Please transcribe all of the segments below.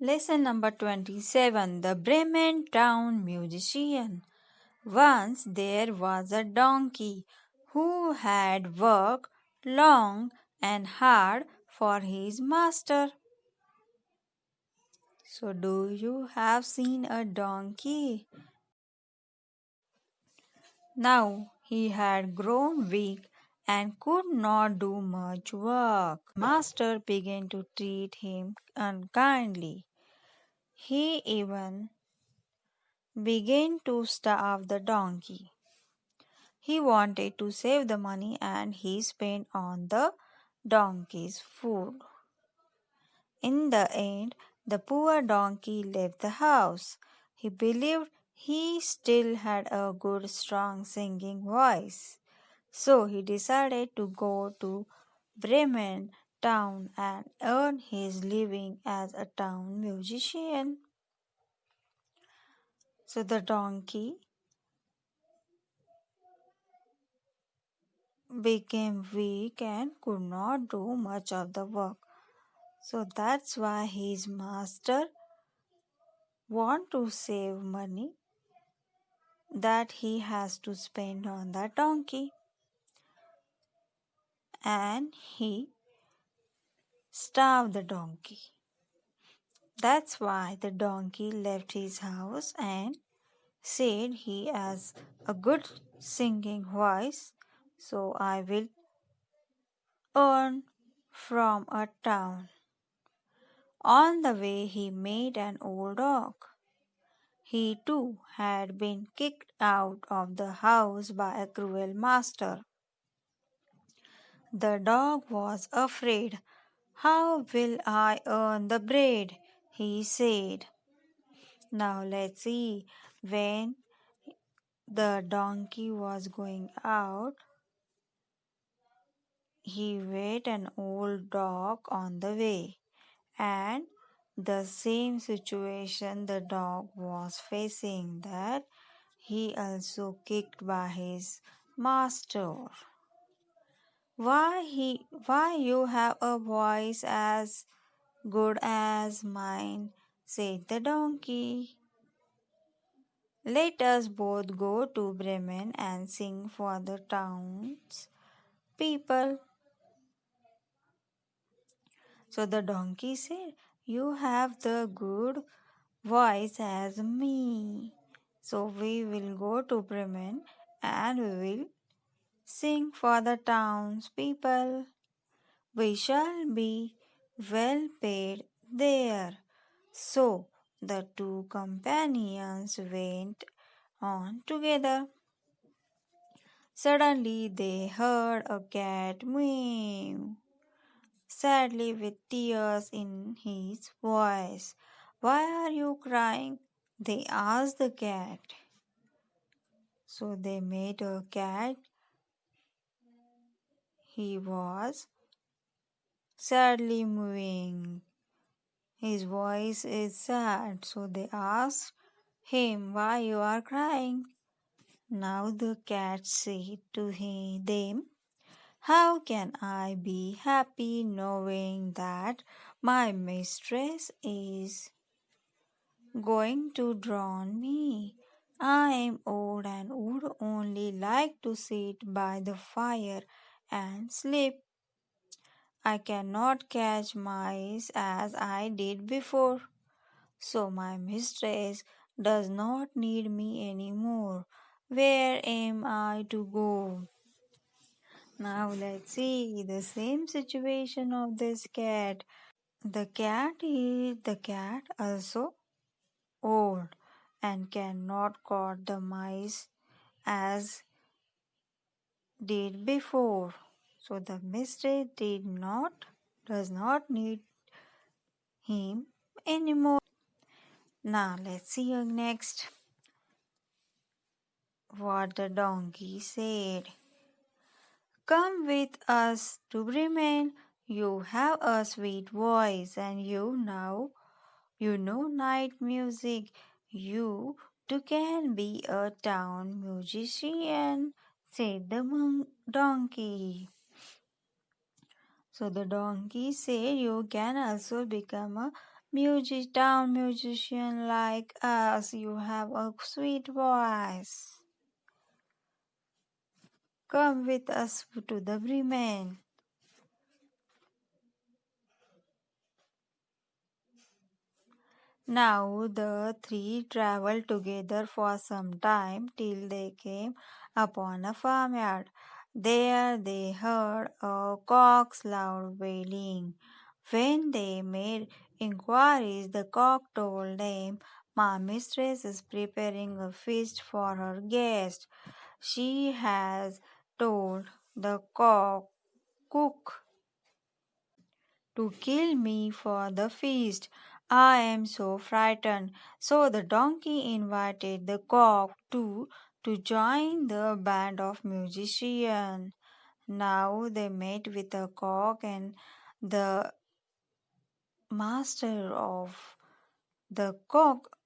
Lesson number 27. The Bremen Town Musician. Once there was a donkey who had worked long and hard for his master. So, do you have seen a donkey? Now he had grown weak and could not do much work. Master began to treat him unkindly. He even began to starve the donkey. He wanted to save the money and he spent on the donkey's food. In the end, the poor donkey left the house. He believed he still had a good, strong singing voice. So he decided to go to Bremen town and earn his living as a town musician. So the donkey became weak and could not do much of the work. So that's why his master want to save money that he has to spend on the donkey. And he starved the donkey. That's why the donkey left his house and said he has a good singing voice, so I will earn from a town. On the way he met an old dog. He too had been kicked out of the house by a cruel master. The dog was afraid. How will I earn the bread? He said. Now let's see. When the donkey was going out, he met an old dog on the way, and the same situation the dog was facing, that he also kicked by his master. Why you have a voice as good as mine, said the donkey. Let us both go to Bremen and sing for the town's people. So the donkey said, you have the good voice as me. So we will go to Bremen and we will sing for the town's people. We shall be well paid there. So the two companions went on together. Suddenly they heard a cat mew. Sadly, with tears in his voice. Why are you crying? They asked the cat. So they met a cat. He was sadly moving. His voice is sad. So they asked him, why you are crying? Now the cat said to them, how can I be happy knowing that my mistress is going to drown me? I am old and would only like to sit by the fire and sleep. I cannot catch mice as I did before. So my mistress does not need me anymore. Where am I to go? Now let's see the same situation of this cat. The cat also old and cannot caught the mice as did before. So the mistress does not need him anymore. Now let's see next what the donkey said. Come with us to Bremen. You have a sweet voice and you know night music. You too can be a town musician, said the donkey. So the donkey said, you can also become a Town musician like us, you have a sweet voice. Come with us to the Bremen. Now the three travelled together for some time till they came upon a farmyard. There they heard a cock's loud wailing. When they made inquiries, the cock told them, "My mistress is preparing a feast for her guest. She has told the cook to kill me for the feast. I am so frightened." So the donkey invited the cock to join the band of musicians. Now they met with the cock, and the master of the cock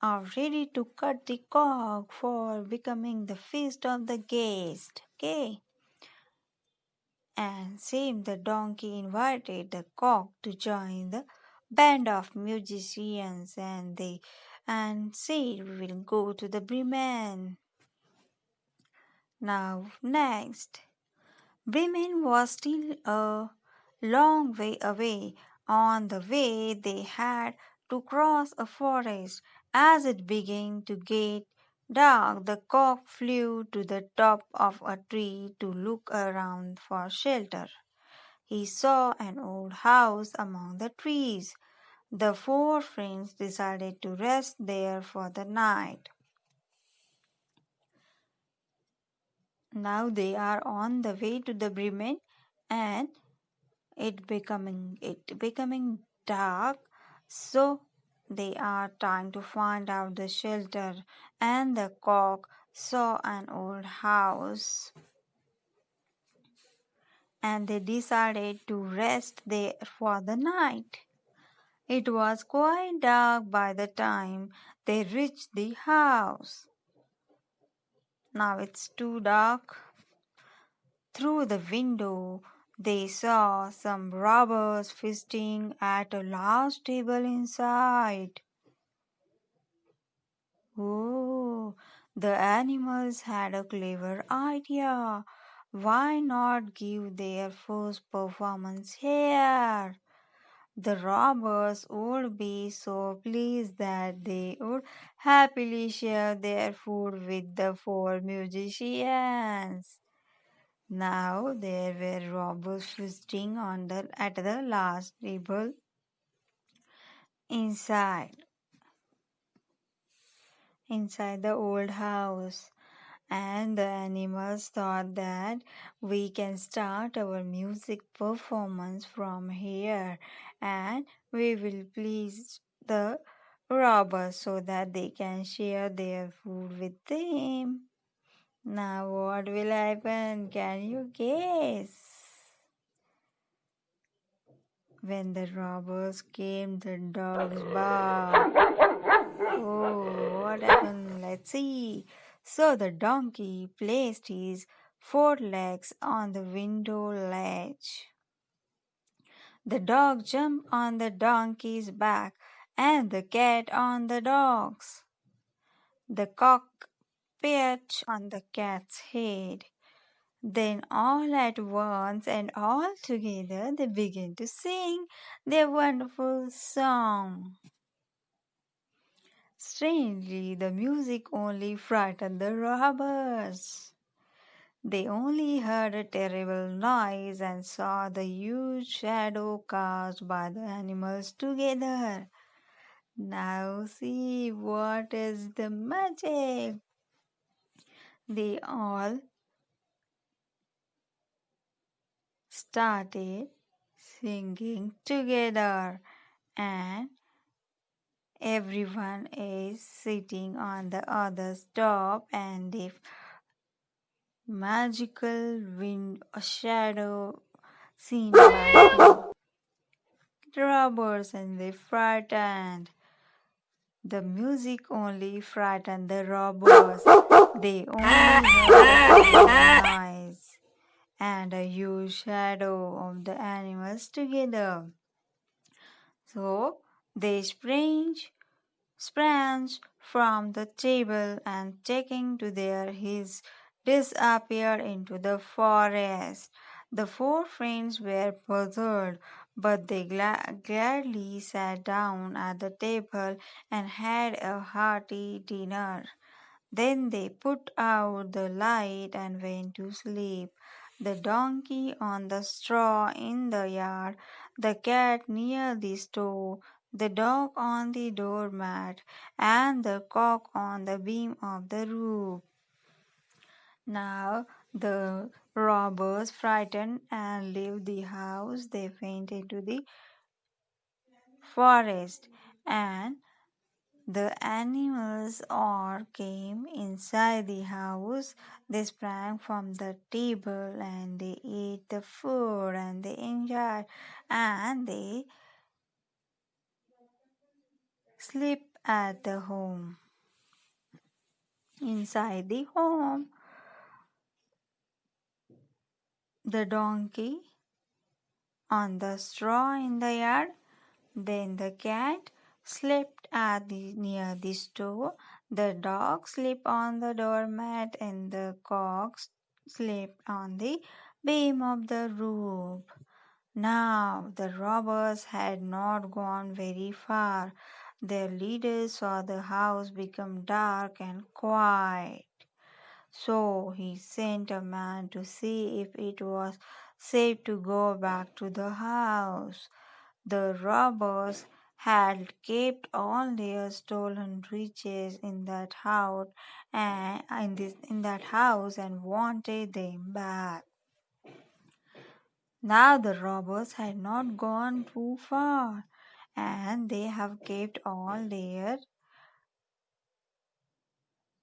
are ready to cut the cock for becoming the feast of the guest. Okay. And same the donkey invited the cock to join the band of musicians, and said, "We will go to the Bremen." Now next, Bremen was still a long way away. On the way they had to cross a forest. As it began to get dark, the cock flew to the top of a tree to look around for shelter. He saw an old house among the trees. The four friends decided to rest there for the night. Now they are on the way to the Bremen, and it becoming dark, so they are trying to find out the shelter, and the cock saw an old house, and they decided to rest there for the night. It was quite dark by the time they reached the house. Now it's too dark. Through the window, they saw some robbers feasting at a large table inside. Oh, the animals had a clever idea. Why not give their first performance here? The robbers would be so pleased that they would happily share their food with the four musicians. Now there were robbers feasting at the last table inside inside the old house, and the animals thought that we can start our music performance from here, and we will please the robbers so that they can share their food with them. Now what will happen? Can you guess? When the robbers came, the dogs barked. Oh, what happened? Let's see. So the donkey placed his forelegs on the window ledge. The dog jumped on the donkey's back, and the cat on the dog's. The cock perched on the cat's head. Then all at once and all together they began to sing their wonderful song. Strangely, the music only frightened the robbers. They only heard a terrible noise and saw the huge shadow cast by the animals together. Now see what is the magic. They all started singing together, and everyone is sitting on the other's top, and if magical wind a shadow seen by the robbers, and they frightened. The music only frightened the robbers. They only heard a terrible noise and a huge shadow of the animals together. So They sprang from the table and taking to their heels disappeared into the forest. The four friends were puzzled, but they gladly sat down at the table and had a hearty dinner. Then they put out the light and went to sleep. The donkey on the straw in the yard, the cat near the stove, the dog on the doormat, and the cock on the beam of the roof. Now the robbers, frightened and left the house, they went into the forest, and the animals all came inside the house. They sprang from the table and they ate the food and they enjoyed and they slept at the home. Inside the home, the donkey on the straw in the yard. Then the cat slept near the stove. The dog slept on the doormat, and the cock slept on the beam of the roof. Now the robbers had not gone very far. Their leader saw the house become dark and quiet. So he sent a man to see if it was safe to go back to the house. The robbers had kept all their stolen riches in that house and in that house and wanted them back. Now the robbers had not gone too far, and they have kept all their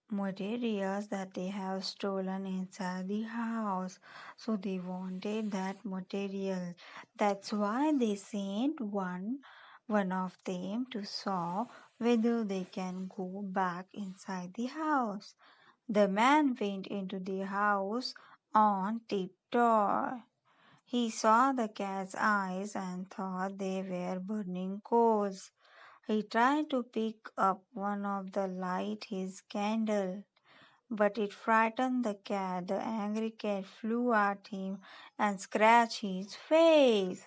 materials that they have stolen inside the house. So they wanted that material. That's why they sent one of them to saw whether they can go back inside the house. The man went into the house on tiptoe. He saw the cat's eyes and thought they were burning coals. He tried to pick up one of the light his candle, but it frightened the cat. The angry cat flew at him and scratched his face.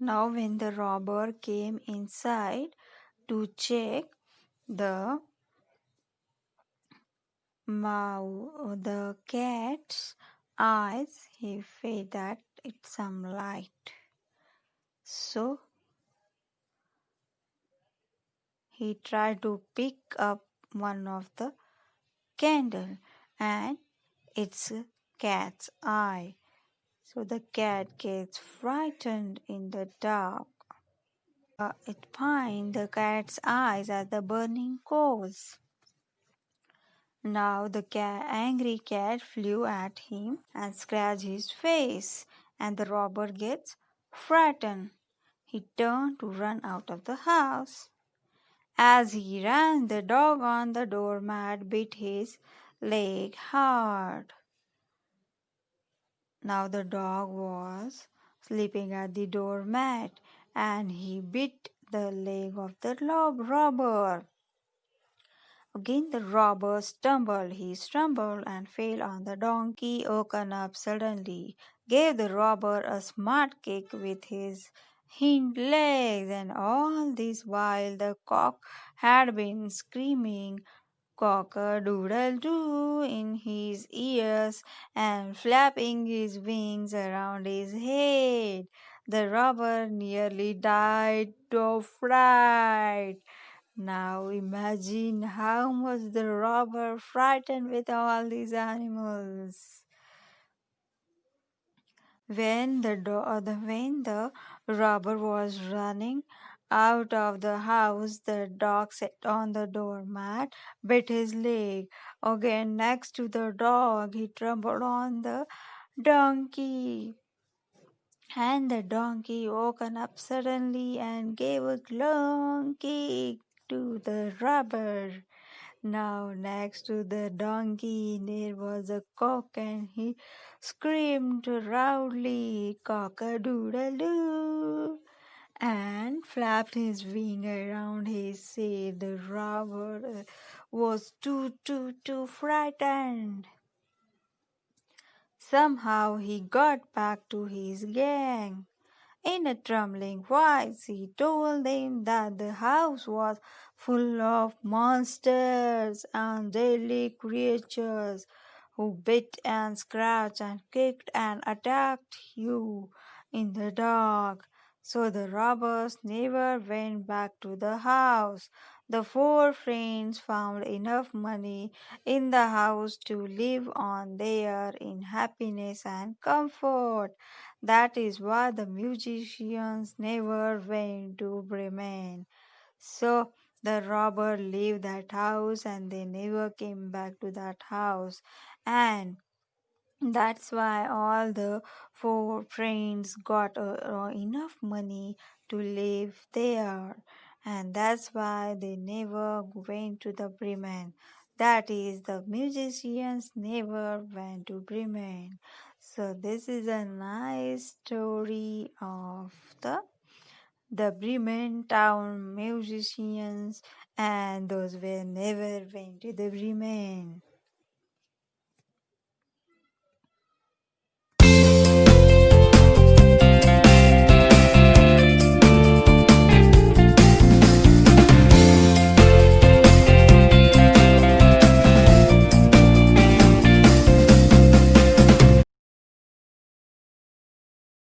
Now when the robber came inside to check the the cat's eyes, he felt that it's some light. So he tried to pick up one of the candle and it's a cat's eye. So the cat gets frightened in the dark. It finds the cat's eyes as the burning coals. Now the angry cat flew at him and scratched his face, and the robber gets frightened. He turned to run out of the house. As he ran, the dog on the doormat bit his leg hard. Now the dog was sleeping at the doormat, and he bit the leg of the robber. Again the robber stumbled. He stumbled and fell on the donkey, woken up suddenly, gave the robber a smart kick with his hind legs, and all this while the cock had been screaming cock-a-doodle-doo in his ears and flapping his wings around his head. The robber nearly died of fright. Now imagine how much the robber frightened with all these animals. When the robber was running out of the house, the dog sat on the doormat, bit his leg. Again, next to the dog, he trampled on the donkey. And the donkey woken up suddenly and gave a long kick to the robber. Now, next to the donkey, there was a cock, and he screamed loudly, cock-a-doodle-doo. and flapped his wing around his head. The robber was too frightened. Somehow he got back to his gang. In a trembling voice, he told them that the house was full of monsters and deadly creatures who bit and scratched and kicked and attacked you in the dark. So the robbers never went back to the house. The four friends found enough money in the house to live on there in happiness and comfort. That is why the musicians never went to Bremen. So the robber left that house and they never came back to that house. And that's why all the four friends got enough money to live there. And that's why they never went to the Bremen. That is, the musicians never went to Bremen. So this is a nice story of the Bremen Town Musicians, and those were never went to the Bremen.